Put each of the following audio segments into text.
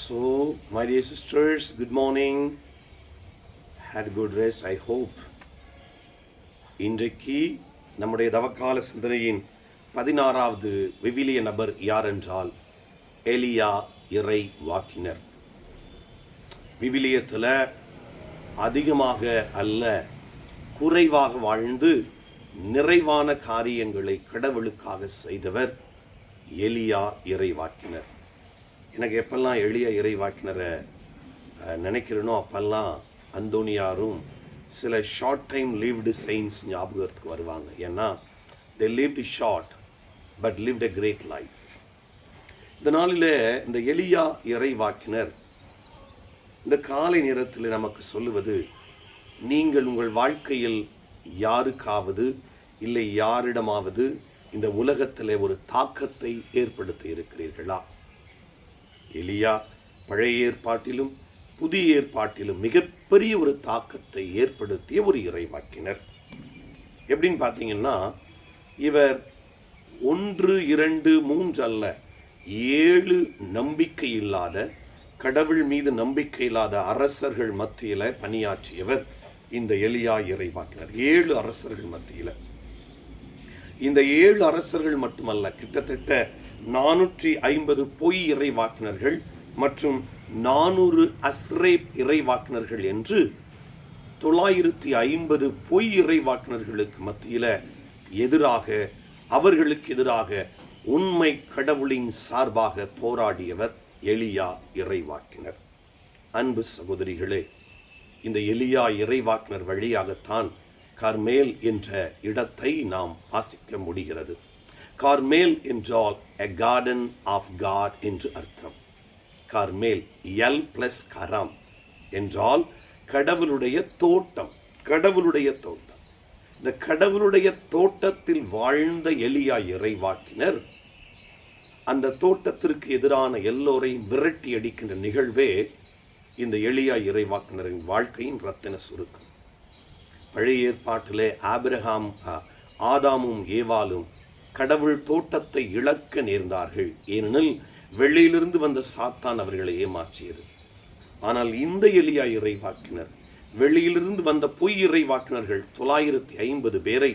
So, my dear sisters, good morning. Had good rest, I hope. இன்றைக்கு நம்முடைய தவக்கால சிந்தனையின் 16வது விவிலிய நபர் யார் என்றால் எலியா இறை வாக்கினர். விவிலியத்தில் அதிகமாக அல்ல குறைவாக வாழ்ந்து நிறைவான காரியங்களை கடவுளுக்காக செய்தவர் எலியா இறை வாக்கினர். எனக்கு எப்பெல்லாம் எளிய இறைவாக்கினரை நினைக்கிறேனோ அப்பெல்லாம் அந்தோனியாரும் சில ஷார்ட் டைம் லிவ்டு செயின்ஸ் ஞாபகத்துக்கு வருவாங்க. ஏன்னா they lived short but lived a great life. இந்த நாளில் இந்த எளியா இறைவாக்கினர் இந்த காலை நேரத்தில் நமக்கு சொல்லுவது, நீங்கள் உங்கள் வாழ்க்கையில் யாருக்காவது இல்லை யாரிடமாவது இந்த உலகத்தில் ஒரு தாக்கத்தை ஏற்படுத்தி இருக்கிறீர்களா? எலியா பழைய ஏற்பாட்டிலும் புதிய ஏற்பாட்டிலும் மிகப்பெரிய ஒரு தாக்கத்தை ஏற்படுத்திய ஒரு இறைவாக்கினர். எப்படின்னு பார்த்தீங்கன்னா, இவர் 1, 2, 3 அல்ல 7 நம்பிக்கை இல்லாத, கடவுள் மீது நம்பிக்கை இல்லாத அரசர்கள் மத்தியில் பணியாற்றியவர் இந்த எலியா இறைவாக்கினர். 7 அரசர்கள் மத்தியில். இந்த 7 அரசர்கள் மட்டுமல்ல, கிட்டத்தட்ட 450 பொய் இறைவாக்கினர்கள் மற்றும் 400 அஸ்ரேப் இறைவாக்கினர்கள் என்று 950 பொய் இறைவாக்கினர்களுக்கு மத்தியில் அவர்களுக்கு எதிராக உண்மை கடவுளின் சார்பாக போராடியவர் எலியா இறைவாக்கினர். அன்பு சகோதரிகளே, இந்த எலியா இறைவாக்கினர் வழியாகத்தான் கர்மேல் என்ற இடத்தை நாம் வாசிக்க முடிகிறது. கார்மேல் என்றால் a garden of God என்று அர்த்தம். கார்மேல் எல் பிளஸ் கராம் என்றால் கடவுளுடைய தோட்டம். கடவுளுடைய தோட்டம். இந்த கடவுளுடைய தோட்டத்தில் வாழ்ந்த எலியா இறைவாக்கினர் அந்த தோட்டத்திற்கு எதிரான எல்லோரையும் விரட்டி அடிக்கின்ற நிகழ்வே இந்த எலியா இறைவாக்கினரின் வாழ்க்கையின் ரத்தின சுருக்கம். பழைய ஏற்பாட்டிலே ஆதாமும் ஏவாளும் கடவுள் தோட்டத்தை இழக்க நேர்ந்தார்கள். ஏனெனில் வெளியிலிருந்து வந்த சாத்தான் அவர்களை ஏமாற்றியது. ஆனால் இந்த எலியா இறைவாக்கினர், வெளியிலிருந்து வந்த பொய் இறைவாக்கினர்கள் 950 பேரை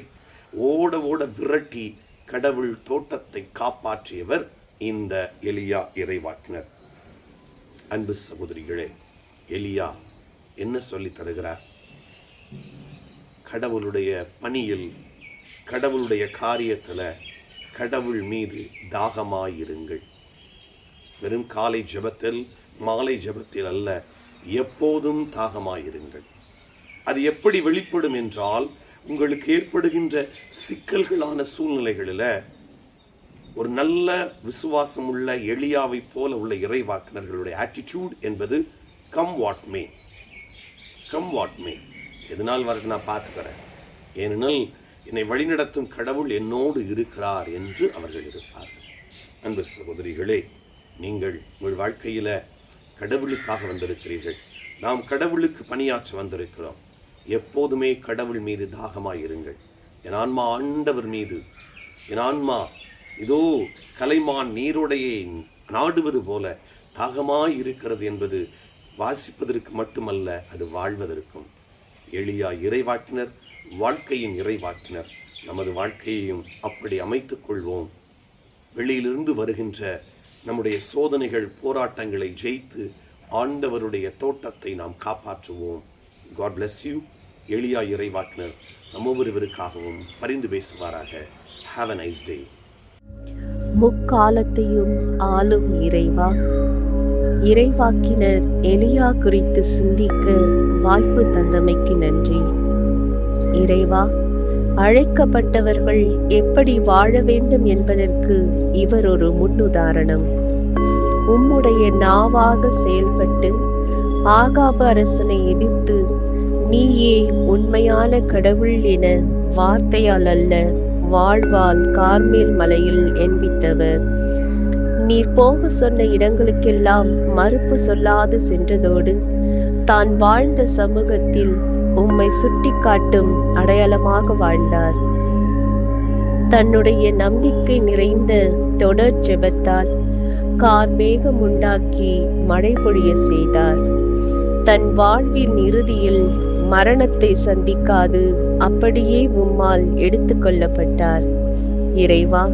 ஓட ஓட விரட்டி கடவுள் தோட்டத்தை காப்பாற்றியவர் இந்த எலியா இறைவாக்கினர். அன்பு சகோதரிகளே, எலியா என்ன சொல்லி தருகிறார்? கடவுளுடைய பணியில், கடவுளுடைய காரியத்தில் கடவுள் மீது தாகமாயிருங்கள். வெறும் காலை ஜெபத்தில் மாலை ஜெபத்தில் அல்ல, எப்போதும் தாகமாயிருங்கள். அது எப்படி வெளிப்படும் என்றால், உங்களுக்கு ஏற்படுகின்ற சிக்கல்களான சூழ்நிலைகளில் ஒரு நல்ல விசுவாசம் உள்ள எலியாவை போல உள்ள இறைவாக்கினர்களுடைய ஆட்டிடியூட் என்பது come what May, come what மே, எதனால் வரைக்கும் நான் பார்த்துக்கிறேன், ஏனெனில் என்னை வழிநடத்தும் கடவுள் என்னோடு இருக்கிறார் என்று அவர்கள் இருப்பார்கள். அன்பு சகோதரிகளே, நீங்கள் உங்கள் வாழ்க்கையில் கடவுளுக்காக வந்திருக்கிறீர்கள். நாம் கடவுளுக்கு பணியாற்ற வந்திருக்கிறோம். எப்போதுமே கடவுள் மீது தாகமாயிருங்கள். என் ஆன்மா ஆண்டவர் மீது, என் ஆன்மா இதோ கலைமான் நீரோடையை நாடுவது போல தாகமாயிருக்கிறது என்பது வாசிப்பதற்கு மட்டுமல்ல, அது வாழ்வதற்கும். எலியா இறைவாக்கினர் வாழ்க்கையின் இறைவாக்கினர். நமது வாழ்க்கையையும் அப்படி அமைத்துக் கொள்வோம். வெளியிலிருந்து வருகின்ற நம்முடைய சோதனைகள் போராட்டங்களை ஜெயித்து ஆண்டவருடைய தோட்டத்தை நாம் காப்பாற்றுவோம். God bless you. எலியா இறைவாக்கினர் நம் ஒவ்வொருவருக்காகவும் பரிந்து பேசுவாராக. Have a nice day. முக்காலத்தையும் ஆளும் இறைவா, இறைவாக்கினர் எலியா குறித்து சிந்திக்க வாய்ப்பு தந்தமைக்கு நன்றி. இறைவா, அழைக்கப்பட்டவர்கள் எப்படி வாழ வேண்டும் என்பதற்கு இவர் ஒரு முன்னுதாரணம். உம்முடைய நாவாக செயல்பட்டு ஆகாபு அரசனை எதிர்த்து நீயே உண்மையான கடவுள் என வார்த்தையால் அல்ல வாழ்வால் கார்மேல் மலையில் எண்பித்தவர். நீர் போக சொன்ன இடங்களுக்கெல்லாம் மறுப்பு சொல்லாது சென்றதோடு தான் வாழ்ந்த சமூகத்தில் உம்மை சுட்டி காட்டும் அடையாளமாக வாழ்ந்தார். தன்னுடைய நம்பிக்கை நிறைந்த தொடர் ஜெபத்தால் கார்மேகம் உண்டாக்கி மழை பொழிய செய்தார். தன் வாழ்வின் இறுதியில் மரணத்தை சந்திக்காது அப்படியே உம்மால் எடுத்து கொள்ளப்பட்டார். இறைவா,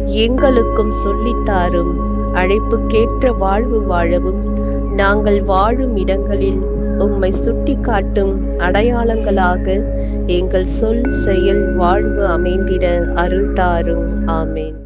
எங்களுக்கும் சொல்லித்தாரும் அழைப்புக்கேற்ற வாழ்வு வாழவும் நாங்கள் வாழும் இடங்களில் உம்மை சுட்டி காட்டும் அடையாளங்களாக எங்கள் சொல் செயல் வாழ்வு அமைந்திட அருள் தாரும். ஆமேன்.